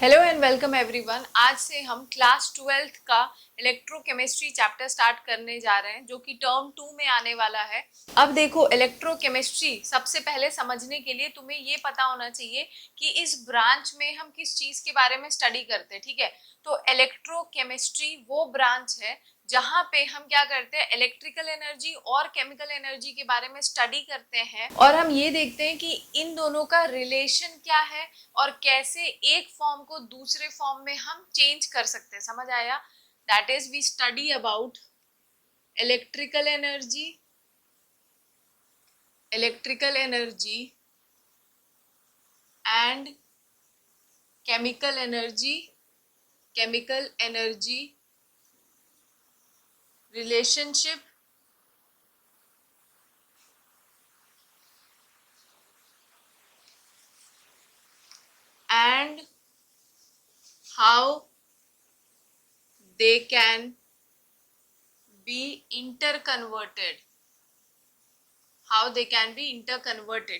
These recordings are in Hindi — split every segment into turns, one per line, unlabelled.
Hello and welcome everyone. आज से हम क्लास 12th का इलेक्ट्रोकेमिस्ट्री चैप्टर स्टार्ट करने जा रहे हैं जो कि टर्म 2 में आने वाला है। अब देखो, इलेक्ट्रोकेमिस्ट्री सबसे पहले समझने के लिए तुम्हें ये पता होना चाहिए कि इस ब्रांच में हम किस चीज के बारे में स्टडी करते हैं। ठीक है, तो इलेक्ट्रोकेमिस्ट्री वो ब्रांच है जहां पे हम क्या करते हैं, इलेक्ट्रिकल एनर्जी और केमिकल एनर्जी के बारे में स्टडी करते हैं और हम ये देखते हैं कि इन दोनों का रिलेशन क्या है और कैसे एक फॉर्म को दूसरे फॉर्म में हम चेंज कर सकते हैं। समझ आया? That is we study about electrical energy and chemical energy relationship and how they can be interconverted.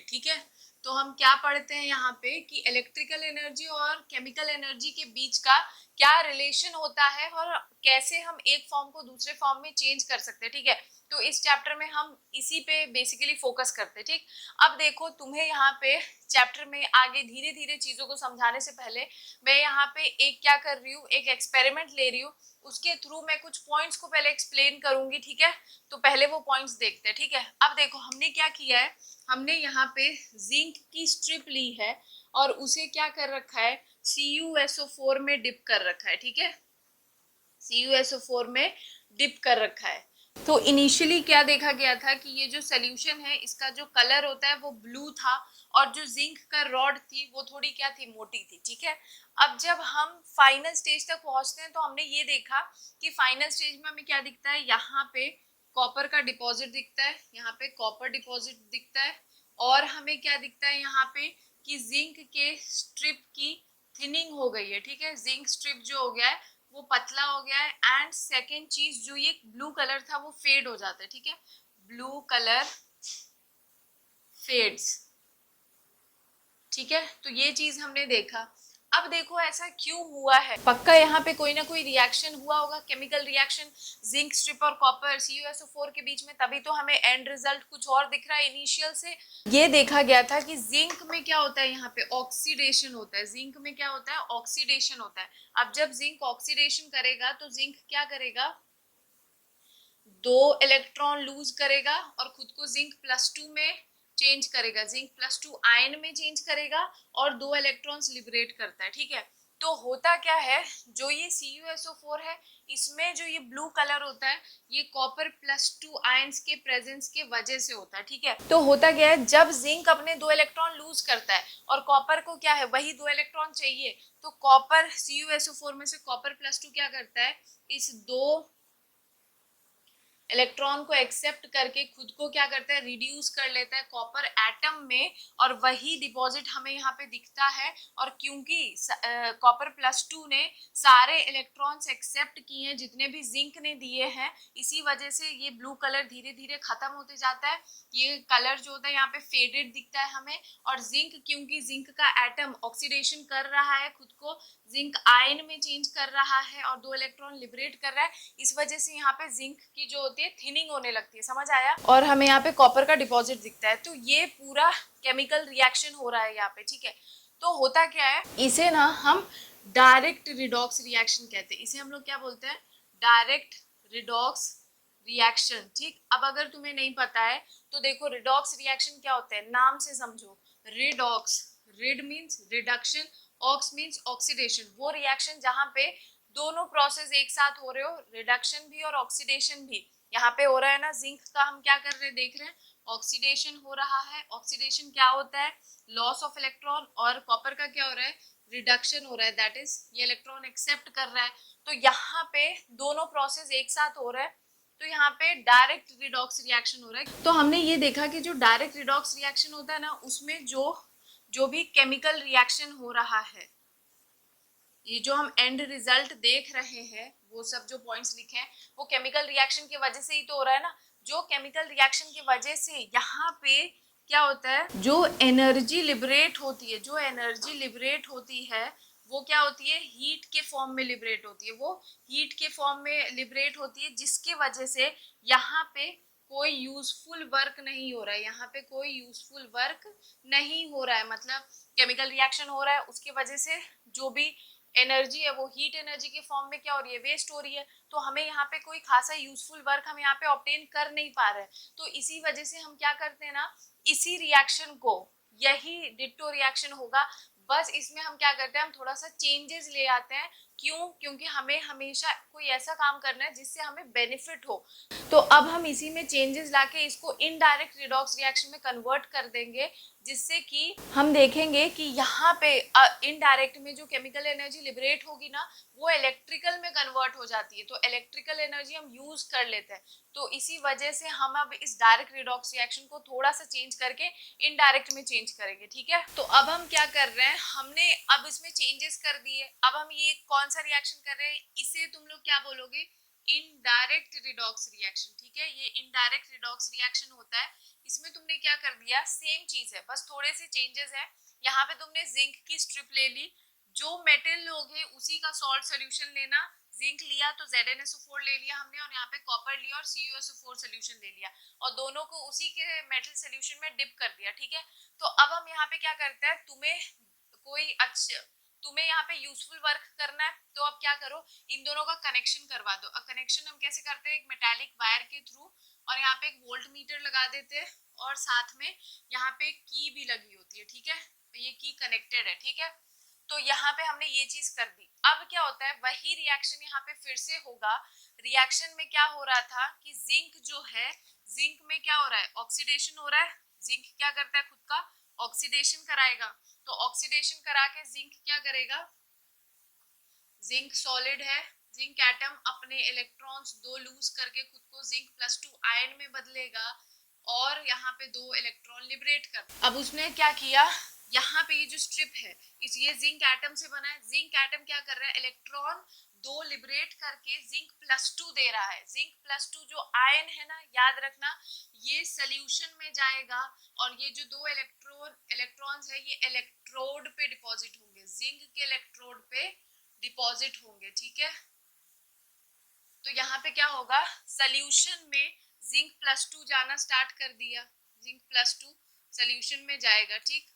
ठीक है, तो हम क्या पढ़ते हैं यहाँ पे कि इलेक्ट्रिकल एनर्जी और केमिकल एनर्जी के बीच का क्या रिलेशन होता है और कैसे हम एक फॉर्म को दूसरे फॉर्म में चेंज कर सकते हैं। ठीक है, तो इस चैप्टर में हम इसी पे बेसिकली फोकस करते हैं। ठीक, अब देखो, तुम्हें यहाँ पे चैप्टर में आगे धीरे धीरे चीजों को समझाने से पहले मैं यहाँ पे एक क्या कर रही हूँ, एक एक्सपेरिमेंट ले रही हूँ। उसके थ्रू मैं कुछ पॉइंट्स को पहले एक्सप्लेन करूंगी। ठीक है, तो पहले वो पॉइंट्स देखते हैं। ठीक है, अब देखो हमने क्या किया है, हमने यहाँ पे जिंक की स्ट्रिप ली है और उसे क्या कर रखा है, CuSO4 में डिप कर रखा है। ठीक है, CuSO4 में डिप कर रखा है। तो इनिशियली क्या देखा गया था कि ये जो सोल्यूशन है इसका जो कलर होता है वो ब्लू था और जो जिंक का रॉड थी वो थोड़ी क्या थी, मोटी थी। ठीक है, अब जब हम फाइनल स्टेज तक पहुंचते हैं तो हमने ये देखा कि फाइनल स्टेज में हमें क्या दिखता है, यहाँ पे कॉपर का डिपॉजिट दिखता है, यहाँ पे कॉपर डिपॉजिट दिखता है और हमें क्या दिखता है यहाँ पे कि जिंक के स्ट्रिप की थिनिंग हो गई है। ठीक है, जिंक स्ट्रिप जो हो गया है वो पतला हो गया है एंड सेकेंड चीज जो ये ब्लू कलर था वो फेड हो जाता है। ठीक है, ब्लू कलर फेड्स। ठीक है, तो ये चीज हमने देखा। अब देखो ऐसा क्यों हुआ है, पक्का यहाँ पे कोई ना कोई रिएक्शन हुआ होगा, केमिकल रिएक्शन जिंक स्ट्रिप और कॉपर CuSO4 के बीच में, तभी तो हमें एंड रिजल्ट कुछ और दिख रहा है। इनिशियल से ये देखा गया था कि जिंक में क्या होता है, यहाँ पे ऑक्सीडेशन होता है। जिंक में क्या होता है, ऑक्सीडेशन होता है। अब जब जिंक ऑक्सीडेशन करेगा तो जिंक क्या करेगा, 2 इलेक्ट्रॉन लूज करेगा और खुद को Zn+2 में चेंज करेगा, Zn+2 आयन में चेंज करेगा और 2 इलेक्ट्रॉन्स लिबरेट करता है। ठीक है, तो होता क्या है, जो ये CuSO4 है इसमें जो ये ब्लू कलर होता है ये Cr+2 आयंस के प्रेजेंस के वजह से होता है। ठीक है, तो होता क्या है, जब जिंक अपने 2 इलेक्ट्रॉन लूज करता है और कॉपर को क्या है, वही 2 इलेक्ट्रॉन चाहिए, तो कॉपर CuSO4 में से Cr+2 क्या करता है, इस 2 इलेक्ट्रॉन को एक्सेप्ट करके खुद को क्या करता है, रिड्यूस कर लेता है कॉपर एटम में और वही डिपॉजिट हमें यहाँ पे दिखता है। और क्योंकि Cr+2 ने सारे इलेक्ट्रॉन्स एक्सेप्ट किए हैं जितने भी जिंक ने दिए हैं, इसी वजह से ये ब्लू कलर धीरे धीरे खत्म होते जाता है। ये कलर जो होता है यहाँ पे फेडेड दिखता है हमें। और जिंक, क्योंकि जिंक का एटम ऑक्सीडेशन कर रहा है, खुद को जिंक आयन में चेंज कर रहा है और 2 इलेक्ट्रॉन लिबरेट कर रहा है, इस वजह से यहाँ पे जिंक की जो होती है थिनिंग होने लगती है। समझ आया? और हमें यहाँ पे कॉपर का डिपॉजिट दिखता है। तो ये पूरा केमिकल रिएक्शन हो रहा है यहाँ पे। ठीक है, तो होता क्या है, इसे ना हम डायरेक्ट रिडॉक्स रिएक्शन कहते हैं। इसे हम लोग क्या बोलते हैं, डायरेक्ट रिडॉक्स रिएक्शन। ठीक, अब अगर तुम्हें नहीं पता है तो देखो रिडॉक्स रिएक्शन क्या होता है, नाम से समझो। Redox, red means reduction, ox means oxidation. वो रिएक्शन जहां पे दोनों प्रोसेस एक साथ हो रहे हो, रिडक्शन भी और ऑक्सीडेशन भी। यहाँ पे हो रहा है ना, जिंक का हम क्या कर रहे हैं, देख रहे हैं, ऑक्सीडेशन हो रहा है। ऑक्सीडेशन क्या होता है, लॉस ऑफ इलेक्ट्रॉन, और कॉपर का क्या हो रहा है, रिडक्शन हो रहा है, दैट इज ये इलेक्ट्रॉन एक्सेप्ट कर रहा है। तो यहाँ पे दोनों प्रोसेस एक साथ हो रहा है, तो यहाँ पे डायरेक्ट रिडॉक्स रिएक्शन हो रहा है। तो हमने ये देखा कि जो डायरेक्ट रिडॉक्स रिएक्शन होता है ना, उसमें जो भी केमिकल रिएक्शन हो रहा है, ये जो हम एंड रिजल्ट देख रहे हैं, वो सब जो पॉइंट्स लिखे हैं वो केमिकल रिएक्शन की वजह से ही तो हो रहा है ना। जो केमिकल रिएक्शन की वजह से यहाँ पे क्या होता है, जो एनर्जी लिबरेट होती है, जो एनर्जी लिबरेट होती है वो क्या होती है, हीट के फॉर्म में लिबरेट होती है, वो हीट के फॉर्म में लिबरेट होती है, जिसके वजह से यहाँ पे कोई यूजफुल वर्क नहीं हो रहा है, यहाँ पे कोई यूजफुल वर्क नहीं हो रहा है, मतलब केमिकल रिएक्शन हो रहा है, उसके वजह से जो भी एनर्जी है वो हीट एनर्जी के फॉर्म में क्या हो रही है, वेस्ट हो रही है। तो हमें यहाँ पे कोई खासा यूजफुल वर्क हम यहाँ पे ऑब्टेन कर नहीं पा रहे हैं। तो इसी वजह से हम क्या करते हैं ना, इसी रिएक्शन को, यही डिट्टो रिएक्शन होगा, बस इसमें हम क्या करते हैं, हम थोड़ा सा चेंजेस ले आते हैं। क्यों? क्योंकि हमें हमेशा कोई ऐसा काम करना है जिससे हमें बेनिफिट हो। तो अब हम इसी में चेंजेस लाके इसको इनडायरेक्ट रिडॉक्स रिएक्शन में कन्वर्ट कर देंगे, जिससे कि हम देखेंगे कि यहाँ पे इनडायरेक्ट में जो केमिकल एनर्जी लिबरेट होगी ना, वो इलेक्ट्रिकल में कन्वर्ट हो जाती है। तो इलेक्ट्रिकल एनर्जी हम यूज कर लेते हैं। तो इसी वजह से हम अब इस डायरेक्ट रिडॉक्स रिएक्शन को थोड़ा सा चेंज करके इनडायरेक्ट में चेंज करेंगे, ठीक है। तो अब हम क्या कर रहे हैं, हमने अब इसमें चेंजेस कर दिए, अब हम ये कौन सा रिएक्शन कर रहे हैं, इसे तुम लोग क्या बोलोगे, इनडायरेक्ट रिडॉक्स रिएक्शन, ठीक है। ये इनडायरेक्ट रिडॉक्स रिएक्शन होता है। इसमें तुमने क्या कर दिया, सेम चीज है, बस थोड़े से चेंजेस है। यहाँ पे तुमने जिंक की स्ट्रिप ले ली, जो मेटल लोगे उसी का सॉल्ट सोल्यूशन लेना। जिंक लिया तो ZnSO4 ले लिया हमने, और यहाँ पे कॉपर लिया और CuSO4 सोल्यूशन ले लिया, और दोनों को उसी के मेटल सोल्यूशन में डिप कर दिया, ठीक है। तो अब हम यहाँ पे क्या करते हैं, तुम्हें यहाँ पे यूजफुल वर्क करना है, तो अब क्या करो, इन दोनों का कनेक्शन करवा दो। अब कनेक्शन हम कैसे करते हैं, एक मेटालिक वायर के थ्रू, और यहाँ पे एक वोल्ट मीटर लगा देते हैं, और साथ में यहाँ पे की भी लगी होती है, ठीक है। ये की कनेक्टेड है, ठीक है। तो यहाँ पे हमने ये चीज कर दी। अब क्या होता है, वही रिएक्शन यहाँ पे फिर से होगा। रिएक्शन में क्या हो रहा था कि जिंक जो है, जिंक में क्या हो रहा है, ऑक्सीडेशन हो रहा है। जिंक क्या करता है, खुद का ऑक्सीडेशन कराएगा। तो ऑक्सीडेशन करा के जिंक क्या करेगा, जिंक सॉलिड है, जिंक एटम अपने इलेक्ट्रॉन्स दो लूज करके खुद को Zn+2 आयन में बदलेगा, और यहाँ पे दो इलेक्ट्रॉन लिबरेट कर। अब उसने क्या किया, यहाँ पे ये जो स्ट्रिप है, इस ये जिंक एटम से बना है। जिंक एटम क्या कर रहा है, इलेक्ट्रॉन दो लिबरेट करके Zn+2 दे रहा है। Zn+2 जो आयन है ना, याद रखना, ये सोल्यूशन में जाएगा, और ये जो दो इलेक्ट्रॉन्स है, ये इलेक्ट्रोड पे डिपॉजिट होंगे, जिंक के इलेक्ट्रोड पे डिपॉजिट होंगे, ठीक है। तो यहाँ पे क्या होगा, सोल्यूशन में Zn+2 जाना स्टार्ट कर दिया, Zn+2 सोल्यूशन में जाएगा, ठीक।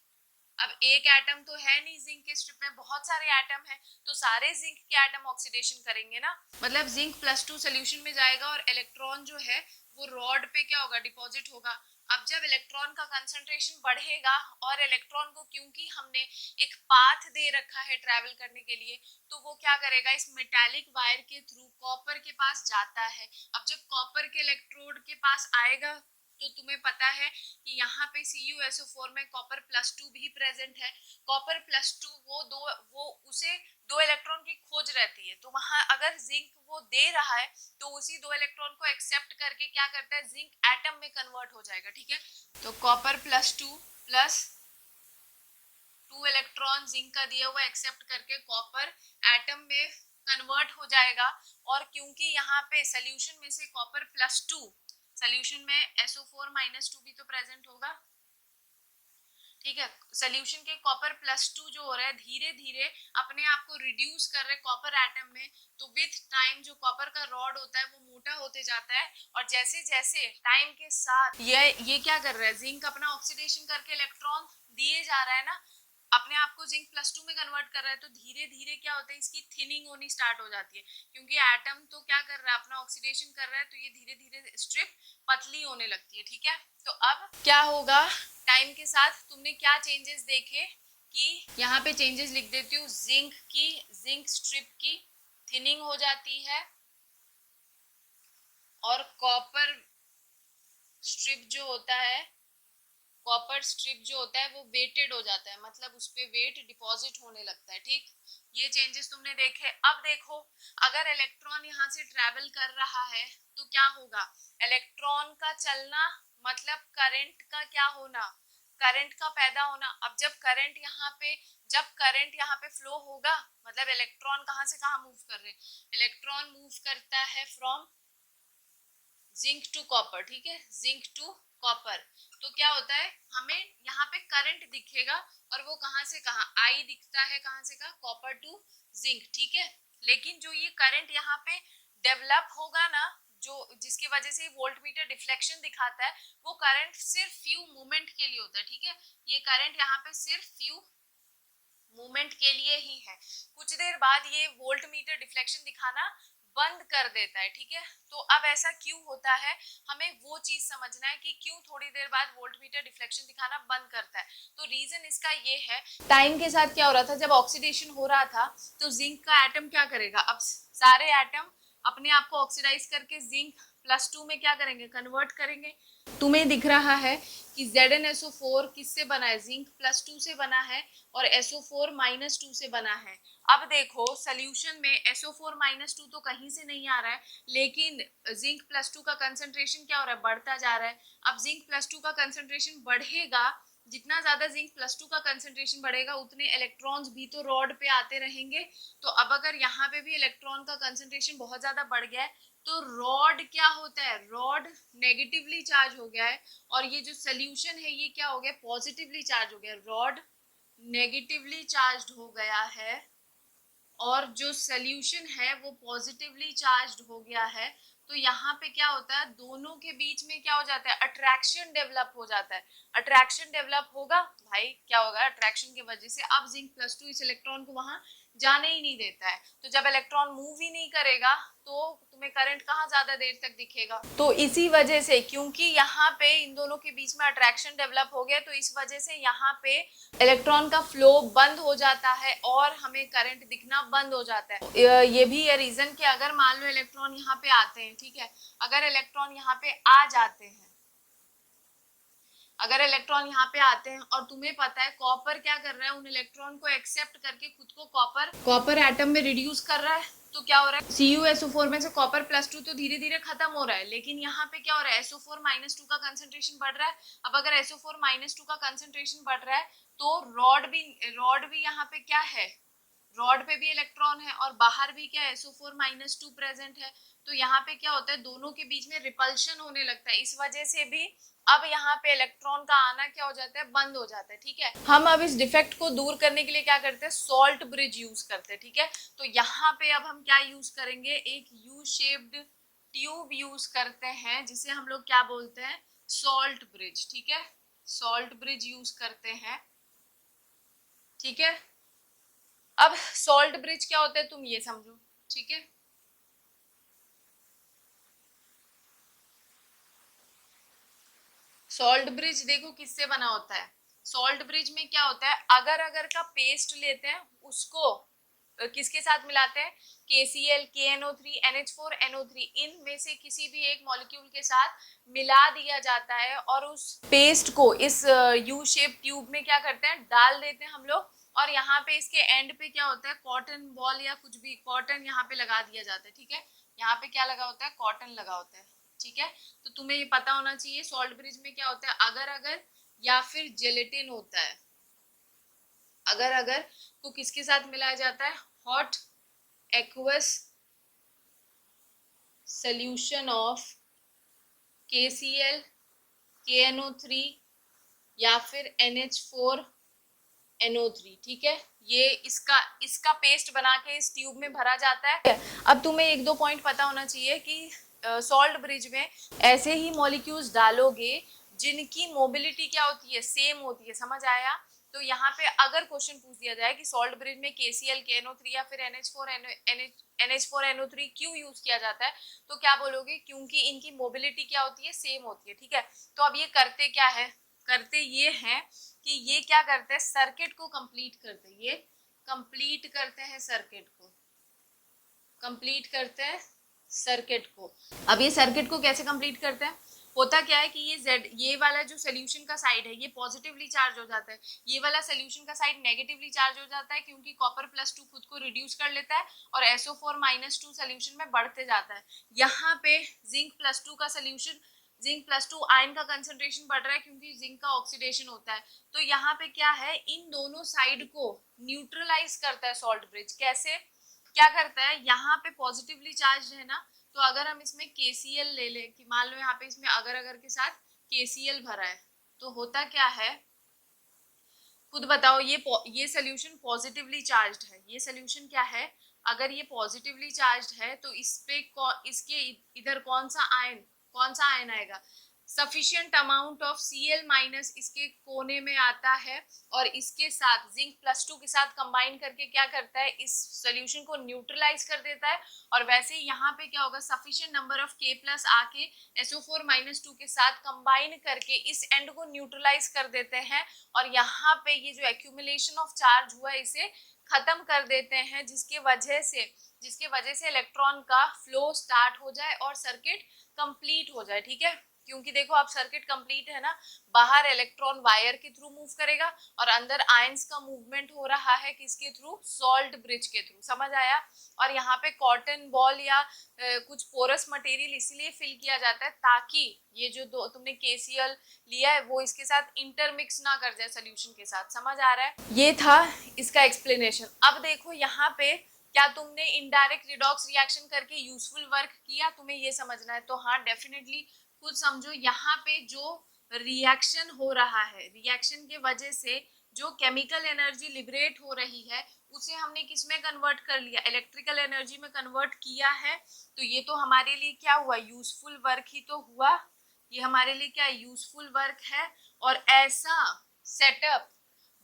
अब एक एटम तो है नहीं जिंक के स्ट्रिप में, बहुत सारे एटम है, तो सारे जिंक के एटम ऑक्सीडेशन करेंगे ना, मतलब Zn+2 सोल्यूशन में जाएगा, और इलेक्ट्रॉन जो है वो रॉड पे क्या होगा, डिपॉजिट होगा। अब जब इलेक्ट्रॉन का कंसंट्रेशन बढ़ेगा, और इलेक्ट्रॉन को क्योंकि हमने एक पाथ दे रखा है ट्रैवल करने के लिए, तो वो क्या करेगा, इस मेटालिक वायर के थ्रू कॉपर के पास जाता है। अब जब कॉपर के इलेक्ट्रोड के पास आएगा, तो तुम्हें पता है कि यहाँ पे CuSO4 में Cr+2 भी प्रेजेंट है। Cr+2 वो उसे दो इलेक्ट्रॉन की खोज रहती है, तो वहां अगर जिंक वो दे रहा है, तो उसी दो इलेक्ट्रॉन को एक्सेप्ट करके क्या करता है, जिंक एटम में कन्वर्ट हो जाएगा, ठीक है। तो Cr+2 प्लस 2 इलेक्ट्रॉन जिंक का दिया हुआ एक्सेप्ट करके कॉपर एटम में कन्वर्ट हो जाएगा। और क्योंकि यहाँ पे सोल्यूशन में से Cr+2 सोल्यूशन में SO4-2 भी तो प्रेजेंट होगा, ठीक है। सोल्यूशन के Cr+2 जो हो रहा है, धीरे धीरे अपने आप को रिड्यूस कर रहे कॉपर एटम में। तो विथ टाइम जो कॉपर का रॉड होता है वो मोटा होते जाता है, और जैसे जैसे टाइम के साथ ये क्या कर रहा है, जिंक अपना ऑक्सीडेशन करके इलेक्ट्रॉन दिए जा रहा है ना, अपने आप को Zn+2 में कन्वर्ट कर रहा है, तो धीरे धीरे क्या होता है, इसकी थिनिंग होनी स्टार्ट हो जाती है, क्योंकि एटम तो क्या कर रहा है, अपना ऑक्सीडेशन कर रहा है, तो ये धीरे धीरे स्ट्रिप पतली होने लगती है, ठीक है। तो अब क्या होगा, टाइम के साथ तुमने क्या चेंजेस देखे, कि यहाँ पे चेंजेस लिख देती हूँ, जिंक स्ट्रिप की थिनिंग हो जाती है, और कॉपर स्ट्रिप जो होता है, कॉपर स्ट्रिप जो होता है वो वेटेड हो जाता है, मतलब उस पे वेट डिपॉजिट होने लगता है, ठीक। ये चेंजेस तुमने देखे। अब देखो, अगर इलेक्ट्रॉन यहाँ से ट्रेवल कर रहा है, तो क्या होगा, इलेक्ट्रॉन का चलना मतलब करंट का क्या होना, करंट का पैदा होना। अब जब करंट यहाँ पे फ्लो होगा, मतलब इलेक्ट्रॉन कहाँ से कहाँ मूव कर रहे हैं, इलेक्ट्रॉन मूव करता है फ्रॉम जिंक टू कॉपर, ठीक है, जिंक टू कॉपर। तो क्या होता है, हमें यहाँ पे करंट करंट दिखेगा और वो कहाँ से कहाँ आई दिखता है, कहाँ से कहाँ कॉपर टू जिंक, ठीक है। लेकिन जो ये करंट यहाँ पे डेवलप होगा ना, जो जिसकी वजह से वोल्टमीटर डिफ्लेक्शन दिखाता है, वो करंट सिर्फ फ्यू मोमेंट के लिए होता है, ठीक है। ये करंट यहाँ पे सिर्फ फ्यू मोमेंट के लिए ही है, कुछ देर बाद ये वोल्टमीटर डिफ्लेक्शन दिखाना बंद कर देता है, ठीक है। तो अब ऐसा क्यों होता है, हमें वो चीज समझना है कि क्यों थोड़ी देर बाद वोल्टमीटर डिफ्लेक्शन दिखाना बंद करता है। तो रीजन इसका ये है, टाइम के साथ क्या हो रहा था, जब ऑक्सीडेशन हो रहा था तो जिंक का एटम क्या करेगा, अब सारे एटम अपने आप को ऑक्सीडाइज करके जिंक +2 में क्या करेंगे, कन्वर्ट करेंगे। तुम्हें दिख रहा है कि ZnSO4 किससे बना है, जिंक +2 से बना है और SO4 -2 से बना है। अब देखो सोल्यूशन में SO4 -2 तो कहीं से नहीं आ रहा है, लेकिन जिंक +2 का कंसंट्रेशन क्या हो रहा है, बढ़ता जा रहा है। अब जिंक +2 का कंसंट्रेशन बढ़ेगा, जितना ज्यादा जिंक +2 का कंसंट्रेशन बढ़ेगा उतने इलेक्ट्रॉन्स भी तो रॉड पे आते रहेंगे। तो अब अगर यहाँ पे भी इलेक्ट्रॉन का कंसंट्रेशन बहुत ज्यादा बढ़ गया है तो रॉड क्या होता है, रॉड नेगेटिवली चार्ज हो गया है, और ये जो सोल्यूशन है ये क्या हो गया, पॉजिटिवली चार्ज हो गया। रॉड नेगेटिवली चार्ज हो गया है और जो सोल्यूशन है वो पॉजिटिवली चार्ज हो गया है। तो यहाँ पे क्या होता है, दोनों के बीच में क्या हो जाता है, अट्रैक्शन डेवलप हो जाता है। अट्रैक्शन डेवलप होगा भाई, क्या होगा, अट्रैक्शन की वजह से अब जिंक +2 इस इलेक्ट्रॉन को वहां जाने ही नहीं देता है। तो जब इलेक्ट्रॉन मूव ही नहीं करेगा तो तुम्हें करंट कहाँ ज्यादा देर तक दिखेगा। तो इसी वजह से, क्योंकि यहाँ पे इन दोनों के बीच में अट्रैक्शन डेवलप हो गया, तो इस वजह से यहाँ पे इलेक्ट्रॉन का फ्लो बंद हो जाता है और हमें करंट दिखना बंद हो जाता है। ये भी है रीजन कि अगर मान लो इलेक्ट्रॉन यहाँ पे आते हैं, ठीक है, अगर इलेक्ट्रॉन यहाँ पे आ जाते हैं, अगर इलेक्ट्रॉन यहाँ पे आते हैं और तुम्हें पता है कॉपर क्या कर रहा है, उन इलेक्ट्रॉन को एक्सेप्ट करके खुद को कॉपर एटम में रिड्यूस कर रहा है, तो क्या हो रहा है, CuSO4 में से कॉपर +2 तो धीरे धीरे खत्म हो रहा है, लेकिन यहाँ पे क्या हो रहा है, SO4 -2 का कंसंट्रेशन बढ़ रहा है। अब अगर SO4 -2 का कंसंट्रेशन बढ़ रहा है तो रॉड भी यहाँ पे क्या है, रॉड पे भी इलेक्ट्रॉन है और बाहर भी क्या है, SO4 -2 प्रेजेंट है। तो यहाँ पे क्या होता है, दोनों के बीच में रिपल्शन होने लगता है, इस वजह से भी अब यहाँ पे इलेक्ट्रॉन का आना क्या हो जाता है, बंद हो जाता है, ठीक है। हम अब इस डिफेक्ट को दूर करने के लिए क्या करते हैं, सॉल्ट ब्रिज यूज करते हैं, ठीक है। तो यहाँ पे अब हम क्या यूज करेंगे, एक यू शेप्ड ट्यूब यूज करते हैं जिसे हम लोग क्या बोलते हैं, सॉल्ट ब्रिज, ठीक है। सॉल्ट ब्रिज यूज करते हैं, ठीक है। अब सॉल्ट ब्रिज क्या होता है तुम ये समझो, ठीक है। सॉल्ट ब्रिज देखो किससे बना होता है, सॉल्ट ब्रिज में क्या होता है, अगर अगर का पेस्ट लेते हैं उसको किसके साथ मिलाते हैं, KCl, KNO3, NH4, NO3, इनमें से किसी भी एक मॉलिक्यूल के साथ मिला दिया जाता है और उस पेस्ट को इस यू शेप ट्यूब में क्या करते हैं, डाल देते हैं हम लोग, और यहाँ पे इसके एंड पे क्या होता है, कॉटन बॉल या कुछ भी कॉटन यहाँ पे लगा दिया जाता है, ठीक है। यहाँ पे क्या लगा होता है, कॉटन लगा होता है, ठीक है। तो तुम्हें ये पता होना चाहिए सॉल्ट ब्रिज में क्या होता है, अगर अगर या फिर जेलेटिन होता है। अगर अगर को किसके साथ मिलाया जाता है, hot aqueous solution of KCl, KNO3 या फिर NH4NO3, ठीक है। ये इसका पेस्ट बना के इस ट्यूब में भरा जाता है। अब तुम्हें एक दो पॉइंट पता होना चाहिए कि सॉल्ट ब्रिज में ऐसे ही मॉलिक्यूल्स डालोगे जिनकी मोबिलिटी क्या होती है, सेम होती है, समझ आया। तो यहाँ पे अगर क्वेश्चन पूछ दिया जाए कि सॉल्ट ब्रिज में KCl, KNO3 या फिर NH4NO3 क्यों यूज किया जाता है, तो क्या बोलोगे, क्योंकि इनकी मोबिलिटी क्या होती है, सेम होती है, ठीक है। तो अब ये करते क्या है, करते ये हैं कि ये क्या करते हैं, सर्किट को कंप्लीट करते हैं, ये कंप्लीट करते हैं सर्किट को, कंप्लीट करते हैं सर्किट को। अब ये सर्किट को कैसे कंप्लीट करते हैं, होता क्या है कि ये वाला जो सोल्यूशन का साइड है ये पॉजिटिवली चार्ज हो जाता है, ये वाला सोल्यूशन का साइड नेगेटिवली चार्ज हो जाता है, क्योंकि कॉपर +2 खुद को रिड्यूस कर लेता है और SO4 -2 सोल्यूशन में बढ़ते जाता है। यहाँ पे जिंक +2 का सोल्यूशन, जिंक +2 आयन का कंसंट्रेशन बढ़ रहा है क्योंकि जिंक का ऑक्सीडेशन होता है। तो यहाँ पे क्या है, इन दोनों साइड को न्यूट्रलाइज करता है सॉल्ट ब्रिज। कैसे, क्या करता है, यहाँ पे पॉजिटिवली चार्ज है ना, तो अगर हम इसमें KCl ले लें, कि मान लो यहाँ पे इसमें अगर अगर के साथ KCl भरा है, तो होता क्या है, खुद बताओ, ये सोल्यूशन पॉजिटिवली चार्ज्ड है, ये सोल्यूशन क्या है? अगर ये पॉजिटिवली चार्ज्ड है तो इस पे इसके इधर कौन सा आयन आएगा? Sufficient amount of Cl minus इसके कोने में आता है और इसके साथ जिंक +2 के साथ कंबाइन करके क्या करता है, इस सोल्यूशन को न्यूट्रलाइज कर देता है। और वैसे ही यहाँ पे क्या होगा, सफिशिएंट नंबर ऑफ K+ आके SO4-2 के साथ कंबाइन करके इस एंड को न्यूट्रलाइज कर देते हैं और यहाँ पे ये जो एक्यूमुलेशन ऑफ चार्ज हुआ है इसे खत्म कर देते हैं, जिसके वजह से इलेक्ट्रॉन का फ्लो स्टार्ट हो जाए और सर्किट कंप्लीट हो जाए। ठीक है, क्योंकि देखो अब सर्किट कंप्लीट है ना, बाहर इलेक्ट्रॉन वायर के थ्रू मूव करेगा और अंदर आयंस का मूवमेंट हो रहा है किसके थ्रू? सॉल्ट ब्रिज के थ्रू। समझ आया? और यहाँ पे कॉटन बॉल या कुछ पोरस मटेरियल इसलिए फिल किया जाता है ताकि ये जो दो तुमने KCl लिया है वो इसके साथ इंटरमिक्स ना कर जाए सोल्यूशन के साथ। समझ आ रहा है? ये था इसका एक्सप्लेनेशन। अब देखो यहाँ पे क्या तुमने इनडायरेक्ट रिडॉक्स रिएक्शन करके यूजफुल वर्क किया, तुम्हें ये समझना है। तो हाँ, डेफिनेटली खुद समझो, यहाँ पे जो रिएक्शन हो रहा है, रिएक्शन के वजह से जो केमिकल एनर्जी लिबरेट हो रही है उसे हमने किस में कन्वर्ट कर लिया? इलेक्ट्रिकल एनर्जी में कन्वर्ट किया है। तो ये तो हमारे लिए क्या हुआ? यूजफुल वर्क ही तो हुआ। ये हमारे लिए क्या यूजफुल वर्क है। और ऐसा सेटअप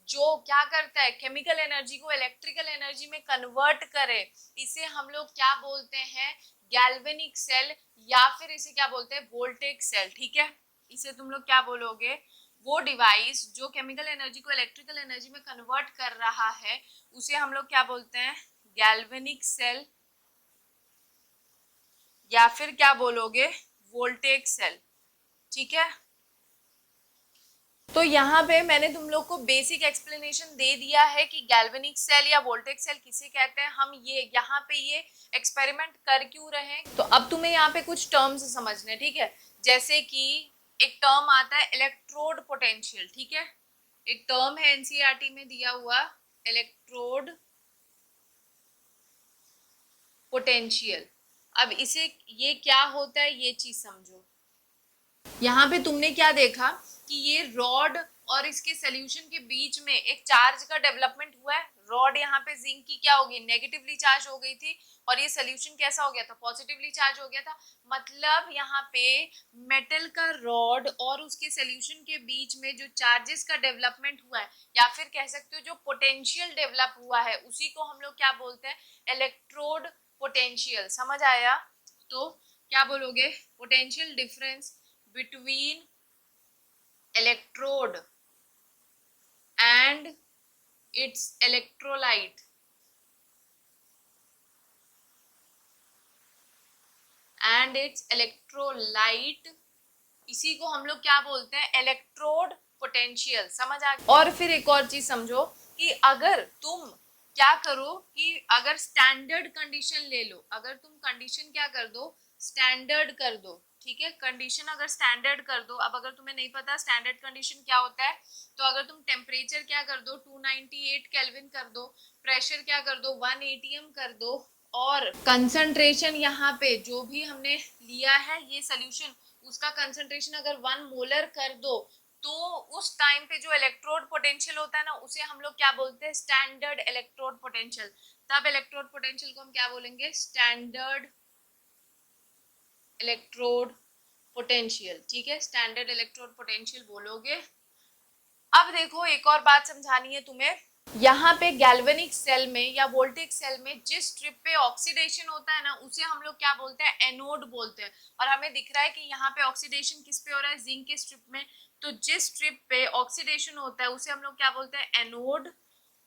जो क्या करता है, केमिकल एनर्जी को इलेक्ट्रिकल एनर्जी में कन्वर्ट करे, इसे हम लोग क्या बोलते हैं? गैल्वेनिक सेल, या फिर इसे क्या बोलते हैं? वोल्टेक सेल। ठीक है, इसे तुम लोग क्या बोलोगे? वो डिवाइस जो केमिकल एनर्जी को इलेक्ट्रिकल एनर्जी में कन्वर्ट कर रहा है उसे हम लोग क्या बोलते हैं? गैल्वेनिक सेल, या फिर क्या बोलोगे? वोल्टेक सेल। ठीक है, तो यहाँ पे मैंने तुम लोग को बेसिक एक्सप्लेनेशन दे दिया है कि गैल्वेनिक सेल या वोल्टेक सेल किसे कहते हैं, हम ये यहाँ पे ये एक्सपेरिमेंट कर क्यों रहे हैं। तो अब तुम्हें यहाँ पे कुछ टर्म्स समझने, ठीक है? जैसे कि एक टर्म आता है इलेक्ट्रोड पोटेंशियल। ठीक है, एक टर्म है एनसीईआरटी में दिया हुआ, इलेक्ट्रोड पोटेंशियल। अब इसे ये क्या होता है ये चीज समझो। यहाँ पे तुमने क्या देखा कि ये रॉड और इसके सोल्यूशन के बीच में एक चार्ज का डेवलपमेंट हुआ है। रॉड यहाँ पे जिंक की क्या होगी? नेगेटिवली चार्ज हो गई थी और ये सोल्यूशन कैसा हो गया था? पॉजिटिवली चार्ज हो गया था। मतलब यहाँ पे मेटल का रॉड और उसके सोल्यूशन के बीच में जो चार्जेस का डेवलपमेंट हुआ है, या फिर कह सकते हो जो पोटेंशियल डेवलप हुआ है, उसी को हम लोग क्या बोलते हैं? Electrode potential. समझ आया? तो क्या बोलोगे? Potential difference between electrode and its electrolyte इसी को हम लोग क्या बोलते हैं? Electrode potential. समझ आ गया? और फिर एक और चीज समझो कि अगर तुम क्या करो कि अगर स्टैंडर्ड कंडीशन ले लो, अगर तुम कंडीशन क्या कर दो? स्टैंडर्ड कर दो। ठीक है, कंडीशन अगर स्टैंडर्ड कर दो। अब अगर तुम्हें नहीं पता स्टैंडर्ड कंडीशन क्या होता है, तो अगर तुम टेम्परेचर क्या कर दो? 298 केल्विन कर दो, प्रेशर क्या कर दो? 1 atm कर दो, और कंसंट्रेशन यहाँ पे जो भी हमने लिया है ये सोल्यूशन, उसका कंसंट्रेशन अगर 1 मोलर कर दो, तो उस टाइम पे जो इलेक्ट्रोड पोटेंशियल होता है ना, उसे हम लोग क्या बोलते हैं? Standard electrode potential. तब इलेक्ट्रोड पोटेंशियल को हम क्या बोलेंगे? Standard electrode potential. ठीक है, स्टैंडर्ड इलेक्ट्रोड पोटेंशियल बोलोगे। अब देखो एक और बात समझानी है तुम्हें। यहाँ पे गैल्वेनिक सेल में या वोल्टेक सेल में जिस स्ट्रिप पे ऑक्सीडेशन होता है ना, उसे हम लोग क्या बोलते हैं? एनोड बोलते हैं। और हमें दिख रहा है कि यहाँ पे ऑक्सीडेशन किस पे हो रहा है? जिंक के स्ट्रिप में। तो जिस स्ट्रिप पे ऑक्सीडेशन होता है उसे हम लोग क्या बोलते हैं? एनोड।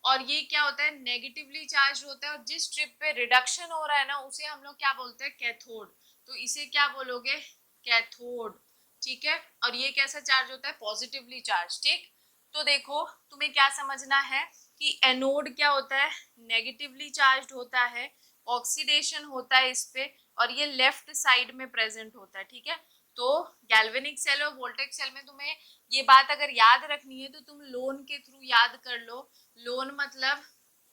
और ये क्या होता है? नेगेटिवली चार्ज होता है। और जिस स्ट्रिप पे रिडक्शन हो रहा है ना, उसे हम लोग क्या बोलते हैं? कैथोड। तो इसे क्या बोलोगे? कैथोड। ठीक है, और ये कैसा चार्ज होता है? Positively charge. ठीक, तो देखो तुम्हें क्या समझना है कि एनोड क्या होता है? नेगेटिवली चार्ज होता है, ऑक्सीडेशन होता है इस पे, और ये लेफ्ट साइड में प्रेजेंट होता है। ठीक है, तो गैल्वेनिक सेल और वोल्टेक सेल में तुम्हें ये बात अगर याद रखनी है तो तुम लोन के थ्रू याद कर लो। लोन मतलब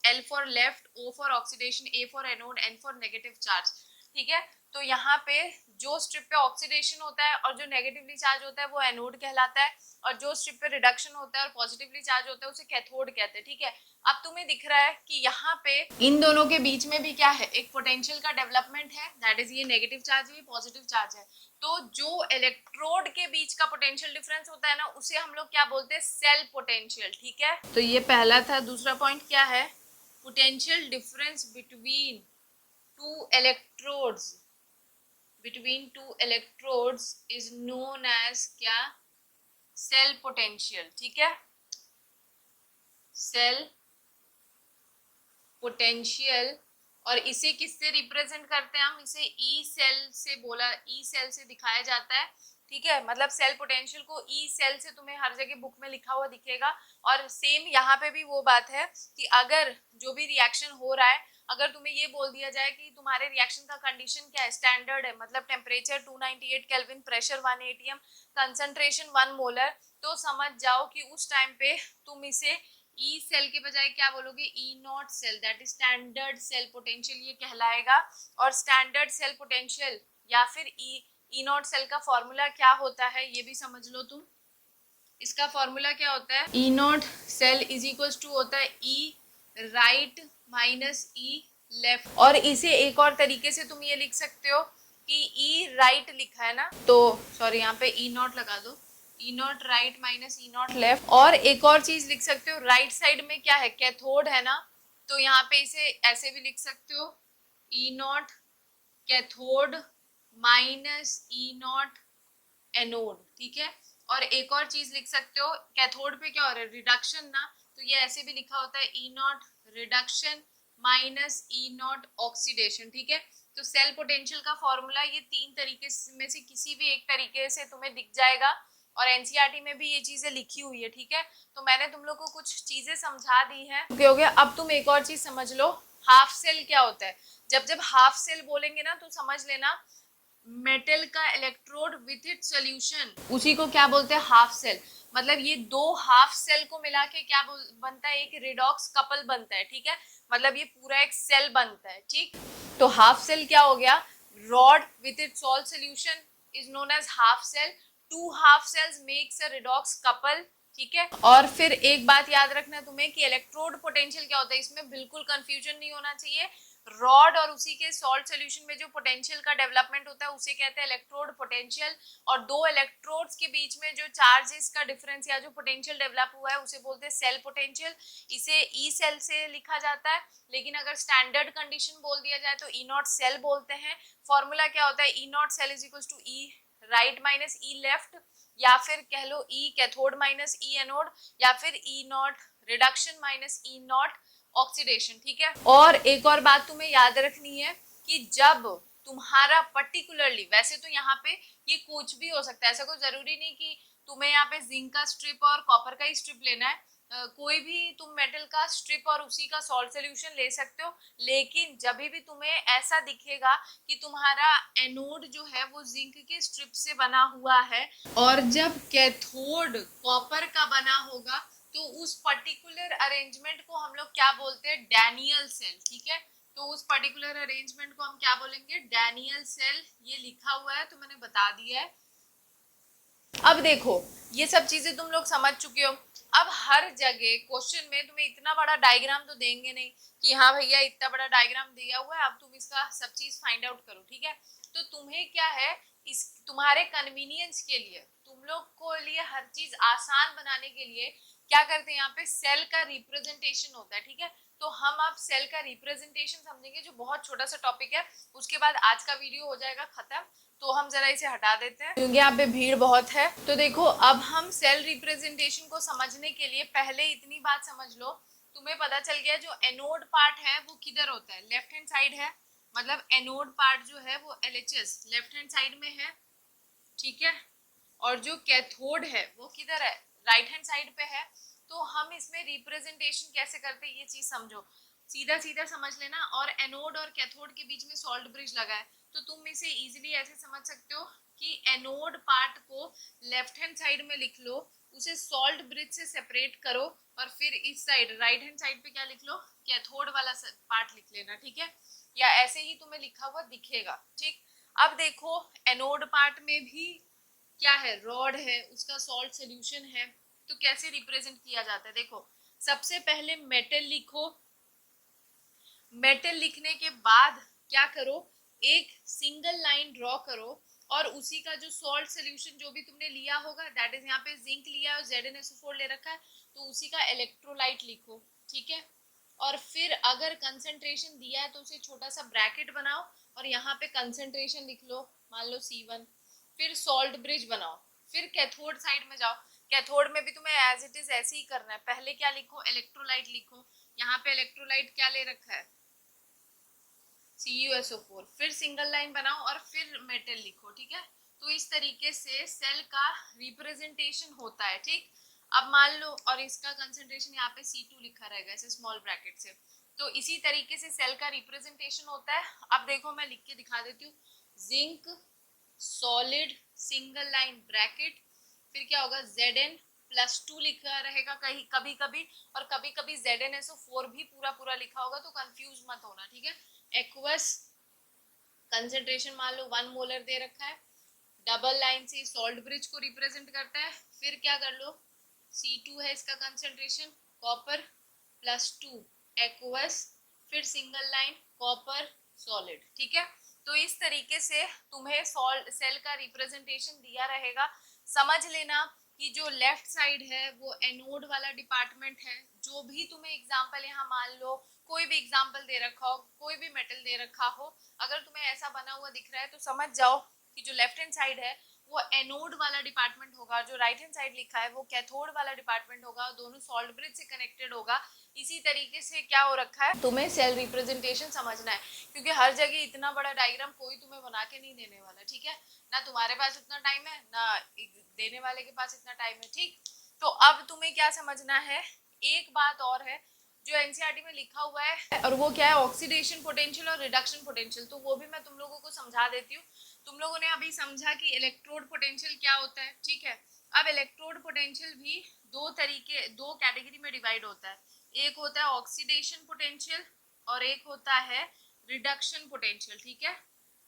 L for left, O for oxidation, A for anode, N for negative charge. ठीक है। तो यहाँ पे जो स्ट्रिप पे ऑक्सीडेशन होता है और जो नेगेटिवली चार्ज होता है वो एनोड कहलाता है, और जो स्ट्रिप पे रिडक्शन होता है और पॉजिटिवली चार्ज होता है उसे कैथोड कहते हैं, ठीक है। अब तुम्हें दिख रहा है कि यहाँ पे इन दोनों के बीच में भी क्या है, एक पोटेंशियल का डेवलपमेंट है, दैट इज ये नेगेटिव चार्ज है, ये पॉजिटिव चार्ज है। तो जो इलेक्ट्रोड के बीच का पोटेंशियल डिफरेंस होता है ना, उसे हम लोग क्या बोलते हैं, सेल पोटेंशियल, ठीक है। तो ये पहला था। दूसरा पॉइंट क्या है, potential difference between two electrodes, between two electrodes is known as क्या, सेल पोटेंशियल, ठीक है। सेल पोटेंशियल, और इसे किससे रिप्रेजेंट करते हैं हम, इसे ई सेल से बोला, ई सेल से दिखाया जाता है, ठीक है। मतलब सेल पोटेंशियल को ई सेल से तुम्हें हर जगह बुक में लिखा हुआ दिखेगा। और सेम यहाँ पे भी वो बात है कि अगर जो भी रिएक्शन हो रहा है, अगर तुम्हें ये बोल दिया जाए कि तुम्हारे रिएक्शन का कंडीशन क्या है, स्टैंडर्ड है, मतलब temperature 298 kelvin, pressure 1 atm, concentration 1 molar, तो समझ जाओ कि उस टाइम पे तुम इसे ई सेल के बजाय क्या बोलोगे, E nought cell, that is standard cell potential ये कहलाएगा। और स्टैंडर्ड सेल पोटेंशियल या फिर ई नॉट सेल का फॉर्मूला क्या होता है ये भी समझ लो तुम। इसका फॉर्मूला क्या होता है, E nought cell is equals to होता है E right minus E left. और इसे एक और तरीके से तुम ये लिख सकते हो कि ई राइट लिखा है ना, तो सॉरी यहाँ पे ई नॉट लगा दो, E nought right minus E nought left. और एक और चीज लिख सकते हो, राइट साइड में क्या है, कैथोड है ना, तो यहाँ पे इसे ऐसे भी लिख सकते हो, E nought cathode minus E nought anode, ठीक है। और एक और चीज लिख सकते हो, कैथोड पे क्या हो रहा है, रिडक्शन ना, तो ये ऐसे भी लिखा होता है, E nought reduction minus E nought oxidation, ठीक है। तो सेल पोटेंशियल का फॉर्मूला ये तीन तरीके में से किसी भी एक तरीके से तुम्हें दिख जाएगा, और एनसीईआरटी में भी ये चीजें लिखी हुई है, ठीक है। तो मैंने तुम लोग को कुछ चीजें समझा दी है, हो गया। अब तुम एक और चीज समझ लो, हाफ सेल क्या होता है। जब हाफ सेल बोलेंगे ना तो समझ लेना मेटल का इलेक्ट्रोड विथ इट सोल्यूशन, उसी को क्या बोलते हैं, हाफ सेल। मतलब ये दो हाफ सेल को मिला के क्या बनता है, एक रिडॉक्स कपल बनता है, ठीक है। मतलब ये पूरा एक सेल बनता है, ठीक। तो हाफ सेल क्या हो गया, rod with it salt solution is known as half cell, two half cells makes a redox couple, ठीक है। और फिर एक बात याद रखना तुम्हें कि इलेक्ट्रोड पोटेंशियल क्या होता है, इसमें बिल्कुल कंफ्यूजन नहीं होना चाहिए। रॉड और उसी के सॉल्ट सॉल्यूशन में जो पोटेंशियल का डेवलपमेंट होता है उसे कहते हैं इलेक्ट्रोड पोटेंशियल, और दो इलेक्ट्रोड्स के बीच में जो चार्जेस का डिफरेंस या जो पोटेंशियल डेवलप हुआ है उसे बोलते हैं सेल पोटेंशियल। इसे ई सेल से लिखा जाता है, लेकिन अगर स्टैंडर्ड कंडीशन बोल दिया जाए तो ई नॉट सेल बोलते हैं। फॉर्मूला क्या होता है, E nought cell is equal to E right minus E left, या फिर कह लो E cathode minus E anode, या फिर E nought reduction minus E nought oxidation, ठीक है। और एक और बात तुम्हें याद रखनी है कि जब तुम्हारा पर्टिकुलरली, वैसे तो यहाँ पे ये कुछ भी हो सकता है, ऐसा कोई जरूरी नहीं कि तुम्हें यहाँ पे जिंक का स्ट्रिप और कॉपर का ही स्ट्रिप लेना है, कोई भी तुम मेटल का स्ट्रिप और उसी का सॉल्ट सोल्यूशन ले सकते हो। लेकिन जब भी तुम्हें ऐसा दिखेगा कि तुम्हारा एनोड जो है वो जिंक के स्ट्रिप से बना हुआ है, और जब कैथोड कॉपर का बना होगा, तो उस पर्टिकुलर अरेंजमेंट को हम लोग क्या बोलते हैं, डैनियल सेल, ठीक है। तो उस पर्टिकुलर अरेंजमेंट को हम क्या बोलेंगे, डैनियल सेल। ये लिखा हुआ है तो मैंने बता दिया है। अब देखो ये सब चीजें तुम लोग समझ चुके हो। अब हर जगह क्वेश्चन में तुम्हें इतना बड़ा डायग्राम तो देंगे नहीं कि हाँ भैया इतना बड़ा डायग्राम दिया हुआ है अब तुम इसका सब चीज फाइंड आउट करो, ठीक है। तो तुम्हें क्या है, इस तुम्हारे कन्वीनियंस के लिए, तुम लोग को लिए हर चीज आसान बनाने के लिए क्या करते हैं, यहाँ पे सेल का रिप्रेजेंटेशन होता है, ठीक है। तो हम अब सेल का रिप्रेजेंटेशन समझेंगे, जो बहुत छोटा सा टॉपिक है। उसके बाद आज का वीडियो हो जाएगा खत्म, तो हम जरा इसे हटा देते हैं क्योंकि यहाँ पे भीड़ बहुत है। तो देखो अब हम सेल रिप्रेजेंटेशन को समझने के लिए पहले इतनी बात समझ लो, तुम्हें पता चल गया जो एनोड पार्ट है वो किधर होता है, लेफ्ट हैंड साइड है। मतलब एनोड पार्ट जो है वो एलएचएस लेफ्ट हैंड साइड में है, ठीक है। और जो कैथोड है वो किधर है, राइट हैंड साइड पे है। तो हम इसमें रिप्रेजेंटेशन कैसे करते हैं ये चीज समझो, सीधा सीधा समझ लेना। और एनोड और कैथोड के बीच में सॉल्ट ब्रिज लगा है, तो तुम इसे इजीली ऐसे समझ सकते हो कि एनोड पार्ट को लेफ्ट हैंड साइड में लिख लो, उसे सॉल्ट ब्रिज से सेपरेट करो, और फिर इस साइड राइट हैंड साइड पे क्या लिख लो, कैथोड वाला पार्ट लिख लेना, ठीक है। या ऐसे ही तुम्हें लिखा हुआ दिखेगा। ठीक, अब देखो एनोड पार्ट में भी क्या है, रॉड है, उसका सॉल्ट सोल्यूशन है, तो कैसे रिप्रेजेंट किया जाता है। देखो सबसे पहले मेटल लिखो, मेटल लिखने के बाद क्या करो, एक सिंगल लाइन ड्रॉ करो और उसी का जो सॉल्ट सोल्यूशन जो भी तुमने लिया होगा, दैट इज यहाँ पे जिंक लिया है और ZnSO4 ले रखा है, तो उसी का इलेक्ट्रोलाइट लिखो। ठीक है, और फिर अगर कंसंट्रेशन दिया है तो उसे छोटा सा ब्रैकेट बनाओ और यहाँ पे कंसंट्रेशन लिख लो, मान लो C1। फिर सॉल्ट ब्रिज बनाओ, फिर कैथोड साइड में जाओ। कैथोड में भी तुम्हें एज इट इज ऐसे ही करना है, पहले क्या लिखो, इलेक्ट्रोलाइट लिखो। यहाँ पे इलेक्ट्रोलाइट क्या ले रखा है, CuSO4, फिर सिंगल लाइन बनाओ और फिर मेटल लिखो। ठीक है, तो इस तरीके से सेल का रिप्रेजेंटेशन होता है। ठीक, अब मान लो, और इसका कंसंट्रेशन यहाँ पे C2 लिखा रहेगा ऐसे स्मॉल ब्रैकेट से, तो इसी तरीके से सेल का रिप्रेजेंटेशन होता है। अब देखो मैं लिख के दिखा देती हूँ, zinc solid single line bracket, फिर क्या होगा, Zn+2 लिखा रहेगा कहीं कभी कभी, और कभी कभी ZnSO4 भी पूरा पूरा लिखा होगा, तो कंफ्यूज मत होना। ठीक है, एक्वस कंसेंट्रेशन मान लो 1 मोलर दे रखा है, डबल लाइन से सॉल्ट ब्रिज को रिप्रेजेंट करता है। फिर क्या कर लो, C2 है इसका कंसेंट्रेशन, कॉपर +2 एक्वस, फिर सिंगल लाइन कॉपर सॉलिड। ठीक है, तो इस तरीके से तुम्हें सेल का रिप्रेजेंटेशन दिया रहेगा। समझ लेना कि जो लेफ्ट साइड है वो एनोड वाला डिपार्टमेंट है। जो भी तुम्हें एग्जांपल यहाँ मान लो कोई भी एग्जांपल दे रखा हो, कोई भी मेटल दे रखा हो, अगर तुम्हें ऐसा बना हुआ दिख रहा है तो समझ जाओ कि जो लेफ्ट हैंड साइड है वो एनोड वाला डिपार्टमेंट होगा, जो राइट हैंड साइड लिखा है वो कैथोड वाला डिपार्टमेंट होगा, दोनों सॉल्ट ब्रिज से कनेक्टेड होगा। इसी तरीके से क्या हो रखा है, तुम्हें सेल रिप्रेजेंटेशन समझना है, क्योंकि हर जगह इतना बड़ा डायग्राम कोई तुम्हें बना के नहीं देने वाला। ठीक है, ना तुम्हारे पास इतना टाइम है, ना देने वाले के पास इतना टाइम है। ठीक, तो अब तुम्हें क्या समझना है, एक बात और है जो एनसीईआरटी में लिखा हुआ है, और वो क्या है, ऑक्सीडेशन पोटेंशियल और रिडक्शन पोटेंशियल, तो वो भी मैं तुम लोगों को समझा देती हूँ। तुम लोगों ने अभी समझा कि इलेक्ट्रोड पोटेंशियल क्या होता है। ठीक है, अब इलेक्ट्रोड पोटेंशियल भी दो कैटेगरी में डिवाइड होता है, एक होता है ऑक्सीडेशन पोटेंशियल और एक होता है रिडक्शन पोटेंशियल। ठीक है,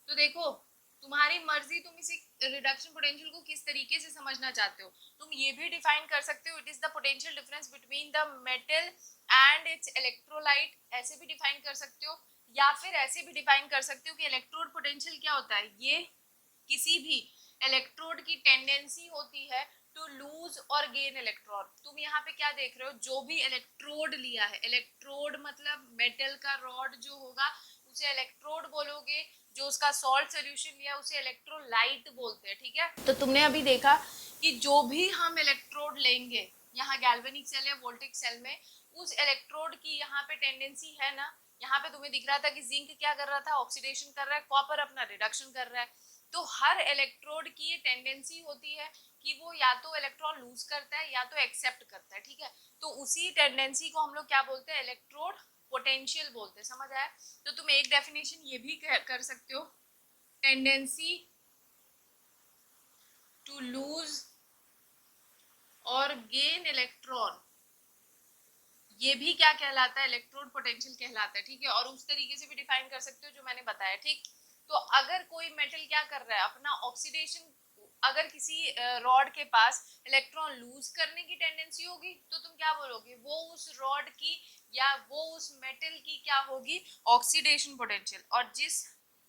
तो देखो तुम्हारी मर्जी, तुम इसे रिडक्शन पोटेंशियल को किस तरीके से समझना चाहते हो। तुम ये भी डिफाइन कर सकते हो, it is the potential difference between the metal and it's electrolyte, ऐसे भी डिफाइन कर सकते हो, या फिर ऐसे भी डिफाइन कर सकते हो कि इलेक्ट्रोड पोटेंशियल क्या होता है, ये किसी भी इलेक्ट्रोड की टेंडेंसी होती है टू लूज और गेन इलेक्ट्रॉन। तुम यहाँ पे क्या देख रहे हो, जो भी इलेक्ट्रोड लिया है, इलेक्ट्रोड मतलब मेटल का रॉड जो होगा उसे इलेक्ट्रोड बोलोगे, जो उसका सॉल्ट सोल्यूशन लिया उसे इलेक्ट्रोलाइट बोलते हैं। ठीक है, तो तुमने अभी देखा कि जो भी हम इलेक्ट्रोड लेंगे, यहाँ गैल्वेनिक सेल या वोल्टिक सेल में, उस इलेक्ट्रोड की यहाँ पे टेंडेंसी है ना, यहाँ पे तुम्हें दिख रहा था कि जिंक क्या कर रहा था, ऑक्सीडेशन कर रहा है, कॉपर अपना रिडक्शन कर रहा है। तो हर इलेक्ट्रोड की ये टेंडेंसी होती है कि वो या तो इलेक्ट्रॉन लूज करता है या तो एक्सेप्ट करता है। ठीक है, तो उसी टेंडेंसी को हम लोग क्या बोलते हैं, इलेक्ट्रोड पोटेंशियल बोलते हैं। समझ आया, तो तुम एक डेफिनेशन ये भी कर सकते हो, टेंडेंसी टू लूज और गेन इलेक्ट्रॉन, ये भी क्या कहलाता है, इलेक्ट्रोड पोटेंशियल कहलाता है। ठीक है, और उस तरीके से भी डिफाइन कर सकते हो जो मैंने बताया। ठीक, तो अगर कोई मेटल क्या कर रहा है, अपना ऑक्सीडेशन, अगर किसी रॉड के पास इलेक्ट्रॉन लूज करने की टेंडेंसी होगी तो तुम क्या बोलोगे, वो उस रॉड की या वो उस मेटल की क्या होगी, ऑक्सीडेशन पोटेंशियल, और जिस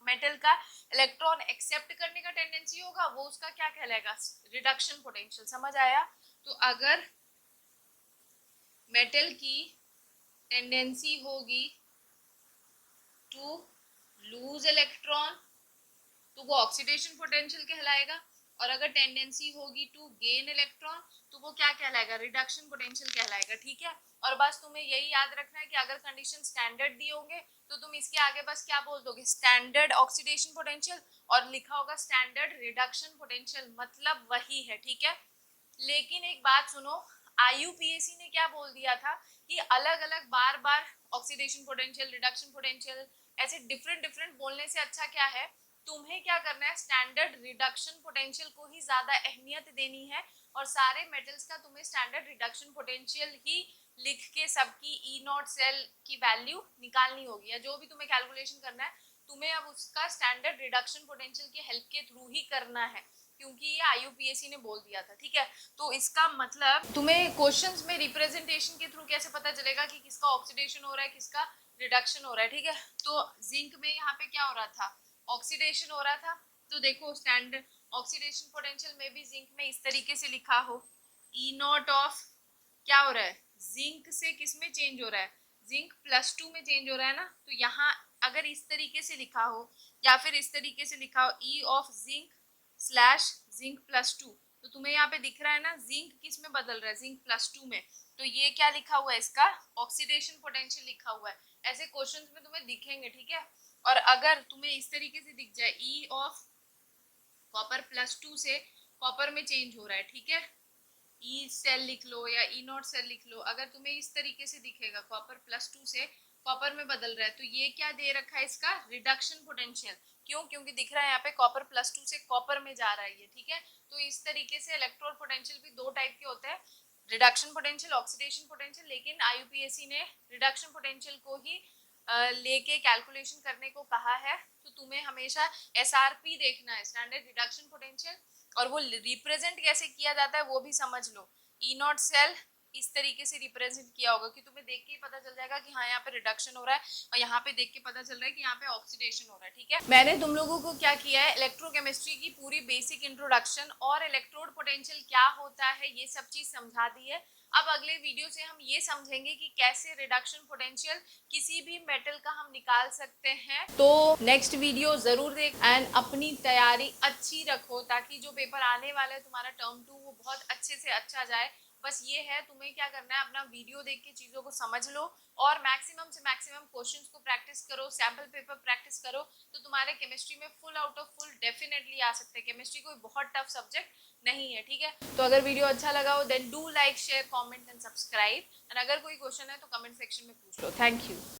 मेटल का इलेक्ट्रॉन एक्सेप्ट करने का टेंडेंसी होगा वो उसका क्या कहलाएगा, रिडक्शन पोटेंशियल। समझ आया, तो अगर मेटल की टेंडेंसी होगी टू लूज इलेक्ट्रॉन तो वो ऑक्सीडेशन पोटेंशियल कहलाएगा, और अगर टेंडेंसी होगी टू गेन इलेक्ट्रॉन तो वो क्या कहलाएगा, रिडक्शन पोटेंशियल कहलाएगा। ठीक है, और बस तुम्हें यही याद रखना है कि अगर कंडीशन स्टैंडर्ड दिए होंगे तो तुम इसके आगे बस क्या बोल दोगे, स्टैंडर्ड ऑक्सीडेशन पोटेंशियल, और लिखा होगा स्टैंडर्ड रिडक्शन पोटेंशियल, मतलब वही है। ठीक है, लेकिन एक बात सुनो, IUPAC ने क्या बोल दिया था कि अलग अलग बार बार ऑक्सीडेशन पोटेंशियल, रिडक्शन पोटेंशियल ऐसे डिफरेंट डिफरेंट बोलने से अच्छा क्या है, तुम्हें क्या करना है, स्टैंडर्ड रिडक्शन पोटेंशियल को ही ज्यादा अहमियत देनी है, और सारे मेटल्स का तुम्हें स्टैंडर्ड रिडक्शन पोटेंशियल ही लिख के सबकी ई नॉट सेल की वैल्यू निकालनी होगी, या जो भी तुम्हें कैलकुलेशन करना है तुम्हें अब उसका स्टैंडर्ड रिडक्शन पोटेंशियल के हेल्प के थ्रू ही करना है, क्योंकि ये IUPAC ने बोल दिया था, ठीक है। तो इसका मतलब तुम्हें क्वेश्चंस में रिप्रेजेंटेशन के थ्रू कैसे पता चलेगा कि किसका ऑक्सीडेशन हो रहा है, किसका रिडक्शन हो रहा है, ठीक है। तो जिंक में यहाँ पे क्या हो रहा था, ऑक्सीडेशन हो रहा था। तो देखो स्टैंडर्ड ऑक्सीडेशन पोटेंशियल में भी जिंक में इस तरीके से लिखा हो, ई नॉट ऑफ क्या हो रहा है, जिंक से किस में चेंज हो रहा है, जिंक +2 में चेंज हो रहा है ना। तो यहाँ अगर इस तरीके से लिखा हो या फिर इस तरीके से लिखा हो ई ऑफ जिंक स्लैश जिंक +2, तो तुम्हें यहाँ पे दिख रहा है ना जिंक किस में बदल रहा है, जिंक +2 में। तो ये क्या लिखा हुआ है, इसका ऑक्सीडेशन पोटेंशियल लिखा हुआ है। ऐसे क्वेश्चंस में तुम्हें दिखेंगे, ठीक है। और अगर तुम्हें इस तरीके से दिख जाए ई ऑफ कॉपर +2 से कॉपर में चेंज हो रहा है, ठीक है, ई सेल लिख लो या ई नॉट सेल लिख लो, अगर तुम्हें इस तरीके से दिखेगा कॉपर +2 से कॉपर में बदल रहा है, तो ये क्या दे रखा है, इसका रिडक्शन पोटेंशियल। क्यों, क्योंकि दिख रहा है यहाँ पे कॉपर +2 से कॉपर में जा रहा है ये, ठीक है। तो इस तरीके से इलेक्ट्रोड पोटेंशियल भी दो टाइप के होते हैं, रिडक्शन पोटेंशियल, ऑक्सीडेशन पोटेंशियल। लेकिन IUPAC ने रिडक्शन पोटेंशियल को ही लेके कैलकुलेशन करने को कहा है। तो तुम्हें हमेशा SRP देखना है, स्टैंडर्ड रिडक्शन पोटेंशियल, और वो रिप्रेजेंट कैसे किया जाता है वो भी समझ लो। ई नॉट सेल इस तरीके से रिप्रेजेंट किया होगा कि तुम्हें देख के ही पता चल जाएगा कि हाँ यहाँ पे रिडक्शन हो रहा है, और यहाँ पे देख के पता चल रहा है कि यहाँ पे ऑक्सीडेशन हो रहा है, ठीक है। मैंने तुम लोगों को क्या किया है, इलेक्ट्रोकेमिस्ट्री की पूरी बेसिक इंट्रोडक्शन और इलेक्ट्रोड पोटेंशियल क्या होता है ये सब चीज समझा दी है। अब अगले वीडियो से हम ये समझेंगे कि कैसे रिडक्शन पोटेंशियल किसी भी मेटल का हम निकाल सकते हैं। तो नेक्स्ट वीडियो जरूर देख एंड अपनी तैयारी अच्छी रखो, ताकि जो पेपर आने वाला है तुम्हारा टर्म 2 वो बहुत अच्छे से अच्छा जाए। बस ये है, तुम्हें क्या करना है, अपना वीडियो देख के चीजों को समझ लो और मैक्सिमम से मैक्सिमम क्वेश्चंस को प्रैक्टिस करो, सैम्पल पेपर प्रैक्टिस करो, तो तुम्हारे केमिस्ट्री में full out of full definitely आ सकते हैं। केमिस्ट्री कोई बहुत टफ सब्जेक्ट नहीं है, ठीक है। तो अगर वीडियो अच्छा लगा हो then do like share comment and subscribe, and अगर कोई क्वेश्चन है तो कमेंट सेक्शन में पूछ लो। Thank you.